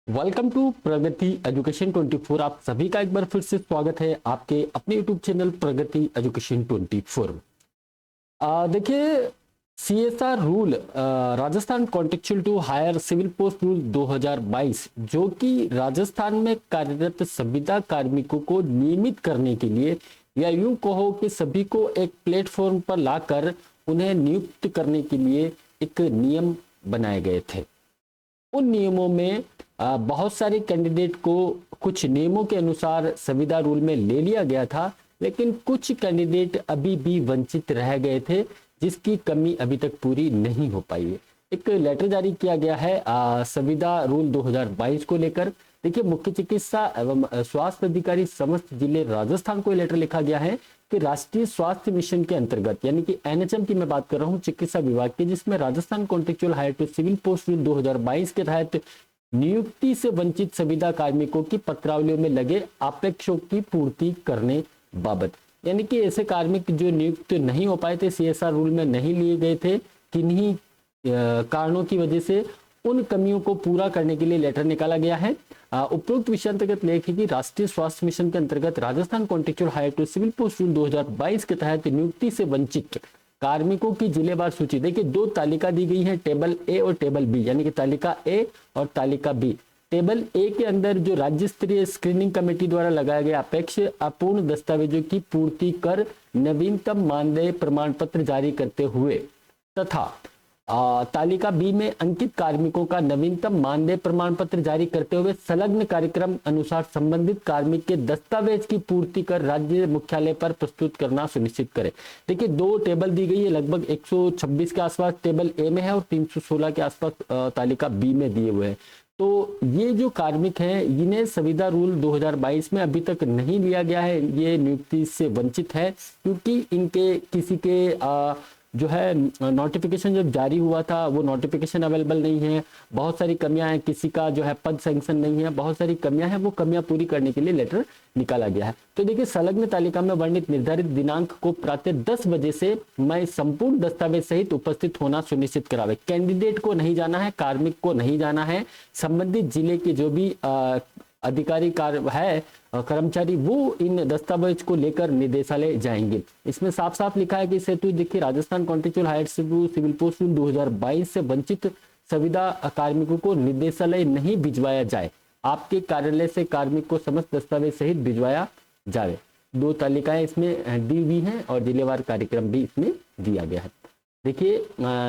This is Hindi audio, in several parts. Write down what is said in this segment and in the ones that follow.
Welcome to Pragati education 24। आप सभी का एक बार फिर से स्वागत है आपके अपने यूट्यूब चैनल प्रगति एजुकेशन 24। देखिए, CSR rule Rajasthan contractual to hire civil post rule 2022 जो कि राजस्थान में कार्यरत संविदा कार्मिकों को नियमित करने के लिए या यूं कहो कि सभी को एक प्लेटफॉर्म पर लाकर उन्हें नियुक्त करने के लिए एक नियम बनाए गए थे। उन नियमों में बहुत सारे कैंडिडेट को कुछ नियमों के अनुसार संविदा रूल में ले लिया गया था, लेकिन कुछ कैंडिडेट अभी भी वंचित रह गए थे जिसकी कमी अभी तक पूरी नहीं हो पाई है। एक लेटर जारी किया गया है संविदा रूल 2022 को लेकर। देखिए, मुख्य चिकित्सा एवं स्वास्थ्य अधिकारी समस्त जिले राजस्थान को लेटर लिखा गया है कि राष्ट्रीय स्वास्थ्य मिशन के अंतर्गत यानी कि एनएचएम की मैं बात कर रहा हूं, चिकित्सा विभाग की, जिसमें Rajasthan contractual hire to civil post rule 2022 के तहत नियुक्ति से वंचित संविदा कार्मिकों की पत्रावलियों में लगे अपेक्षों की पूर्ति करने बाबत, यानी कि ऐसे कार्मिक जो नियुक्त नहीं हो पाए थे, सीएसआर रूल में नहीं लिए गए थे, किन्हीं कारणों की वजह से, उन कमियों को पूरा करने के लिए लेटर निकाला गया है। उपरोक्त विषय अंतर्गत लेख है कि राष्ट्रीय स्वास्थ्य मिशन के अंतर्गत Rajasthan contractual hire to civil post rule 2022 के तहत नियुक्ति से वंचित कार्मिकों की जिलेवार सूची। देखिए, दो तालिका दी गई है, टेबल ए और टेबल बी, यानी कि तालिका ए और तालिका बी। टेबल ए के अंदर जो राज्य स्तरीय स्क्रीनिंग कमेटी द्वारा लगाया गया अपेक्ष अपूर्ण दस्तावेजों की पूर्ति कर नवीनतम मानदेय प्रमाण पत्र जारी करते हुए तथा तालिका बी में अंकित कार्मिकों का नवीनतम मानदेय प्रमाण पत्र जारी करते हुए संलग्न कार्यक्रम अनुसार संबंधित कार्मिक के दस्तावेज की पूर्ति कर राज्य मुख्यालय पर प्रस्तुत करना सुनिश्चित करें। देखिए, दो टेबल दी गई है, लगभग 126 के आसपास टेबल ए में है और 316 के आसपास तालिका बी में दिए हुए हैं। तो ये जो कार्मिक हैं, इन्हें संविदा रूल 2022 में अभी तक नहीं लिया गया है, ये नियुक्ति से वंचित है क्योंकि इनके किसी के जो है नोटिफिकेशन जब जारी हुआ था वो नोटिफिकेशन अवेलेबल नहीं है, बहुत सारी कमियां हैं, किसी का जो है पद सैंक्शन नहीं है, बहुत सारी कमियां हैं, वो कमियां पूरी करने के लिए लेटर निकाला गया है। तो देखिए, संलग्न तालिका में वर्णित निर्धारित दिनांक को प्रातः 10 बजे से मैं संपूर्ण दस्तावेज सहित उपस्थित होना सुनिश्चित करावे। कैंडिडेट को नहीं जाना है, कार्मिक को नहीं जाना है, संबंधित जिले के जो भी अधिकारी कार्य है कर्मचारी, वो इन दस्तावेज को लेकर निदेशालय जाएंगे। इसमें साफ साफ लिखा है कि इस हेतु देखिए Rajasthan contractual hire civil post rule 2022 से वंचित संविदा कार्मिकों को निदेशालय नहीं भिजवाया जाए, आपके कार्यालय से कार्मिक को समस्त दस्तावेज सहित भिजवाया जाए। दो तालिकाएं इसमें दी हुई हैं और जिलेवार कार्यक्रम भी इसमें दिया गया है। देखिए,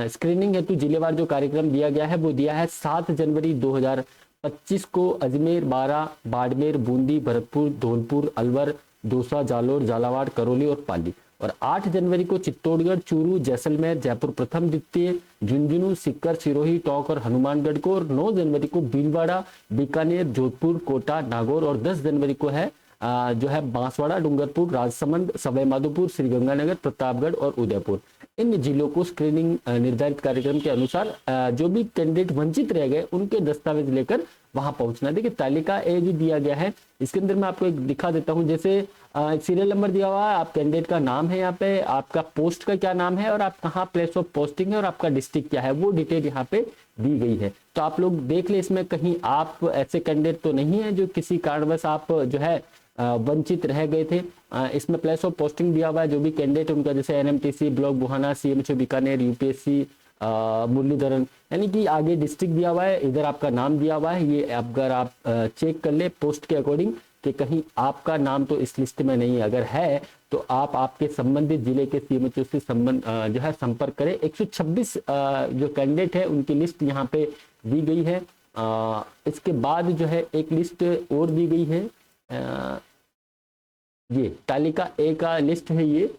स्क्रीनिंग हेतु जिलेवार जो कार्यक्रम दिया गया है वो दिया है 7 जनवरी 2025 को अजमेर, बारा, बाड़मेर, बूंदी, भरतपुर, धौलपुर, अलवर, दौसा, जालोर, झालावाड़, करौली और पाली। और 8 जनवरी को चित्तौड़गढ़, चूरू, जैसलमेर, जयपुर प्रथम, द्वितीय, झुंझुनू, सीकर, सिरोही, टोंक और हनुमानगढ़ को। और 9 जनवरी को भीलवाड़ा, बीकानेर, जोधपुर, कोटा, नागौर। और 10 जनवरी को है जो है बांसवाड़ा, डूंगरपुर, राजसमंद, सवाई माधोपुर, श्रीगंगानगर, प्रतापगढ़ और उदयपुर। इन जिलों को स्क्रीनिंग निर्धारित कार्यक्रम के अनुसार जो भी कैंडिडेट वंचित रह गए उनके दस्तावेज लेकर वहां पहुंचना। देखिए, तालिका ए जो दिया गया है इसके अंदर मैं आपको एक दिखा देता हूं। जैसे सीरियल नंबर दिया हुआ है, आप कैंडिडेट का नाम है, यहाँ पे आपका पोस्ट का क्या नाम है और आप कहाँ प्लेस ऑफ पोस्टिंग है और आपका डिस्ट्रिक्ट क्या है, वो डिटेल यहाँ पे दी गई है। तो आप लोग देख ले, इसमें कहीं आप ऐसे कैंडिडेट तो नहीं है जो किसी कारणवश आप जो है वंचित रह गए थे। इसमें प्लेस ऑफ पोस्टिंग दिया हुआ है जो भी कैंडिडेट उनका, जैसे NMTC block Buhana, CMHO Bikaner, UPSC Muralidharan, यानी कि आगे डिस्ट्रिक्ट दिया हुआ है, इधर आपका नाम दिया हुआ है। ये अगर आप चेक कर ले पोस्ट के अकॉर्डिंग कि कहीं आपका नाम तो इस लिस्ट में नहीं है, अगर है तो आप आपके संबंधित जिले के सीएमएचओ से जो है संपर्क करें। 126 जो कैंडिडेट है उनकी लिस्ट यहाँ पे दी गई है। इसके बाद जो है एक लिस्ट और दी गई है, ये तालिका ए का लिस्ट है ये,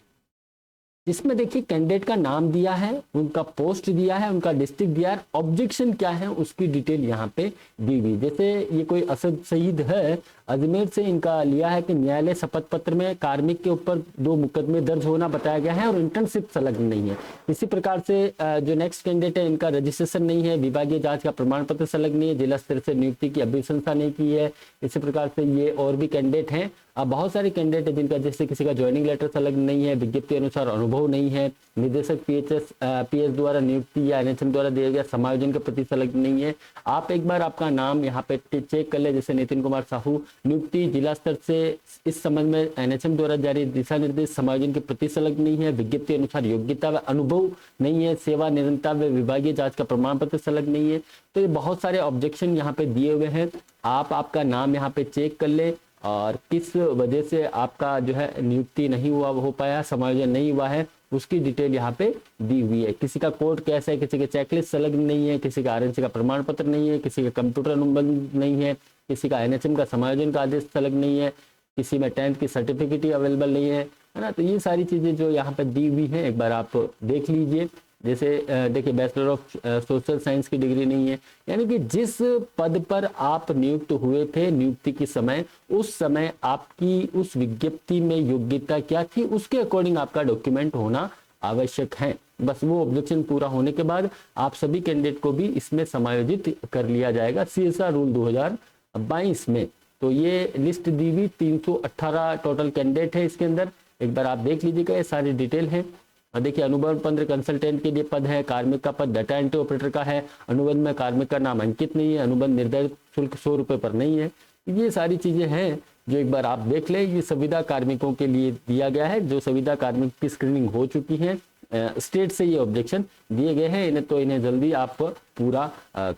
जिसमें देखिए कैंडिडेट का नाम दिया है, उनका पोस्ट दिया है, उनका डिस्ट्रिक्ट दिया है, ऑब्जेक्शन क्या है उसकी डिटेल यहाँ पे दी गई। जैसे ये कोई असद सईद है अजमेर से, इनका लिया है कि न्यायालय शपथ पत्र में कार्मिक के ऊपर 2 मुकदमे दर्ज होना बताया गया है और इंटर्नशिप संलग्न नहीं है। इसी प्रकार से जो नेक्स्ट कैंडिडेट है इनका रजिस्ट्रेशन नहीं है, विभागीय जांच का प्रमाण पत्र संलग्न नहीं है, जिला स्तर से नियुक्ति की अभिशंसा नहीं की है। इसी प्रकार से ये और भी कैंडिडेट हैं अब बहुत सारे कैंडिडेट है जिनका, जैसे किसी का ज्वाइनिंग लेटर संलग्न नहीं है, विज्ञप्ति अनुसार अनुभव नहीं है, निदेशक पीएस द्वारा नियुक्ति या एनएचएम द्वारा दिया गया समायोजन के प्रति संलग्न नहीं है। आप एक बार आपका नाम यहाँ पे चेक कर ले, जैसे नितिन कुमार साहू, नियुक्ति जिला स्तर से इस संबंध में एनएचएम द्वारा जारी दिशा निर्देश समायोजन के प्रति संलग्न नहीं है, विज्ञप्ति अनुसार योग्यता व अनुभव नहीं है, सेवा निरंतरता व विभागीय जांच का प्रमाण पत्र संलग्न नहीं है। तो ये बहुत सारे ऑब्जेक्शन यहाँ पे दिए हुए हैं। आप आपका नाम यहाँ पे चेक कर ले और किस वजह से आपका जो है नियुक्ति नहीं हुआ हो पाया, समायोजन नहीं हुआ है, उसकी डिटेल यहाँ पे दी हुई है। किसी का कोड कैसा है, किसी के चेकलिस्ट संलग्न नहीं है, किसी का आरएनसी का प्रमाण पत्र नहीं है, किसी का कंप्यूटर अनुबंध नहीं है, किसी का एनएचएम का समायोजन का आदेश संलग्न नहीं है, किसी में 10th की सर्टिफिकेट ही अवेलेबल नहीं है ना। तो ये सारी चीजें जो यहाँ पे दी हुई हैं एक बार आप देख लीजिए। जैसे देखिए बैचलर ऑफ सोशल साइंस की डिग्री नहीं है, यानी कि जिस पद पर आप नियुक्त हुए थे नियुक्ति के समय, उस समय आपकी उस विज्ञप्ति में योग्यता क्या थी, उसके अकॉर्डिंग आपका डॉक्यूमेंट होना आवश्यक है। बस वो ऑब्जेक्शन पूरा होने के बाद आप सभी कैंडिडेट को भी इसमें समायोजित कर लिया जाएगा सीएसआर रूल 2022 में। तो ये लिस्ट दी हुई 318 टोटल कैंडिडेट है इसके अंदर, एक बार आप देख लीजिएगा, ये सारी डिटेल है। और देखिए अनुबंध पत्र कंसल्टेंट के लिए पद है, कार्मिक का पद डाटा एंट्री ऑपरेटर का है, अनुबंध में कार्मिक का नाम अंकित नहीं है, अनुबंध निर्धारित शुल्क 100 रुपये पर नहीं है। ये सारी चीजें हैं जो एक बार आप देख लें। ये संविदा कार्मिकों के लिए दिया गया है, जो संविदा कार्मिक की स्क्रीनिंग हो चुकी है, स्टेट से ये ऑब्जेक्शन दिए गए हैं, इन्हें जल्दी आप पूरा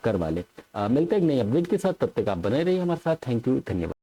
करवा लें। मिलते हैं एक नई अपडेट के साथ, तब तक आप बने रहिए हमारे साथ। थैंक यू, धन्यवाद।